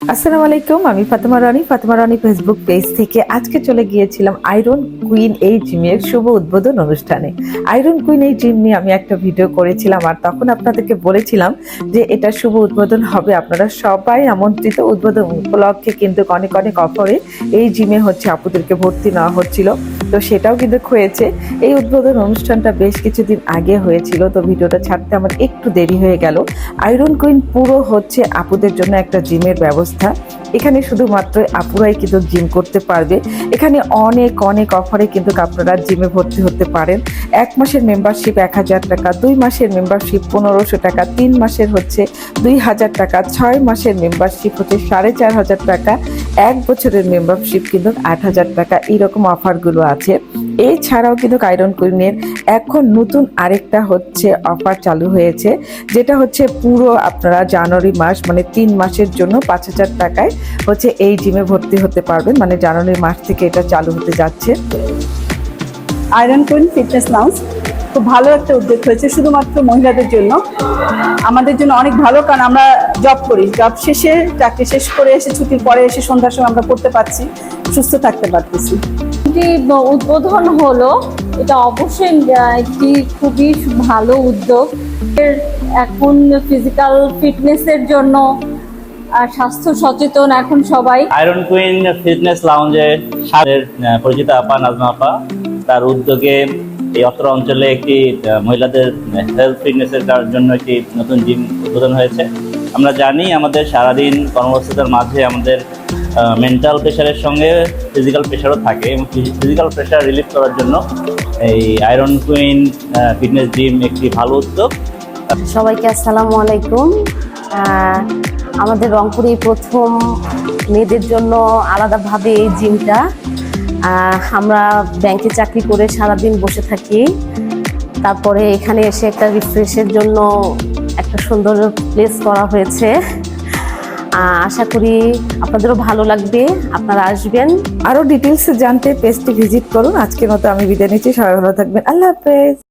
আসসালামু আলাইকুম, আমি ফাতেমা রানী ফেসবুক পেজ থেকে আজকে চলে গিয়েছিলাম আয়রন কুইন এই জিমের শুভ উদ্বোধন অনুষ্ঠানে। আয়রন কুইন এই জিম নিয়ে আমি একটা ভিডিও করেছিলাম, আর তখন আপনাদেরকে বলেছিলাম যে এটা শুভ উদ্বোধন হবে, আপনারা সবাই আমন্ত্রিত। উদ্বোধন উপলক্ষে কিন্তু অনেক অনেক অফারে এই জিমে আপুদেরকে ভর্তি নেওয়া হচ্ছিল, তো সেটাও কিন্তু হয়েছে। এই উদ্বোধন অনুষ্ঠানটা বেশ কিছুদিন আগে হয়েছিল, তো ভিডিওটা ছাড়তে আমার একটু দেরি হয়ে গেল। আয়রন কুইন পুরো আপুদের জন্য একটা জিমের ব্যবস্থা। এখানে শুধুমাত্র আপুরাই কিন্তু জিম করতে পারবে। এখানে অনেক অনেক অফারে কিন্তু আপনারা জিমে ভর্তি হতে পারেন। 1 মাসের মেম্বারশিপ 1000 টাকা, 2 মাসের মেম্বারশিপ 1500 টাকা, 3 মাসের 2000 টাকা, 6 মাসের মেম্বারশিপ 4500 টাকা, 1 বছরের মেম্বারশিপ কিন্তু 8000 টাকা। এইরকম অফারগুলো আছে। এছাড়াও কিন্তু আয়রন কুইনের এখন নতুন আরেকটা অফার চালু হয়েছে, যেটা পুরো আপনারা জানুয়ারি মাস মানে 3 মাসের জন্য 5000 টাকায় এই জিমে ভর্তি হতে পারবেন। মানে জানুয়ারি মাস থেকে এটা চালু হতে যাচ্ছে। আয়রন কুইন ফিটনেস লাউঞ্জ খুব ভালো একটা উদ্যোগ হয়েছে শুধুমাত্র মহিলাদের জন্য। আমাদের জন্য অনেক ভালো, কারণ আমরা জব করি, জব শেষে চাকরি শেষ করে এসে ছুটির পরে এসে সন্ধ্যার সময় আমরা পড়তে পারছি, সুস্থ থাকতে পারতেছি। যে উদ্বোধন হলো, এটা অবশ্যই একটি খুবই ভালো উদ্যোগ। এখন ফিজিক্যাল ফিটনেসের জন্য স্বাস্থ্য সচেতন এখন সবাই। আয়রন কুইন ফিটনেস লাউঞ্জের পরিচিত আপা নাজমা আপা, তার উদ্যোগে এই অত্র অঞ্চলে একটি মহিলাদের হেলথ ফিটনেসের জন্য একটি নতুন জিম উদ্বোধন হয়েছে। আমরা জানি আমাদের সারাদিন কর্মব্যস্ততার মাঝে আমাদের মেন্টাল প্রেশারের সঙ্গে ফিজিক্যাল প্রেশারও থাকে, এবং ফিজিক্যাল প্রেশার রিলিফ করার জন্য এই আয়রন কুইন ফিটনেস জিম একটি ভালো উদ্যোগ। সবাইকে আসসালামু আলাইকুম। আমাদের রংপুরে প্রথম মেয়েদের জন্য আলাদাভাবে এই জিমটা। আমরা ব্যাংকে চাকরি করে সারাদিন বসে থাকি, তারপরে এখানে এসে একটা রিফ্রেশের জন্য একটা সুন্দর প্লেস করা হয়েছে। আশা করি আপনাদেরও ভালো লাগবে, আপনারা আসবেন। আরো ডিটেলস জানতে পেজটি ভিজিট করুন। আজকের মতো আমি বিদায় নিচ্ছি, সবাই ভালো থাকবেন। আল্লাহ হাফেজ।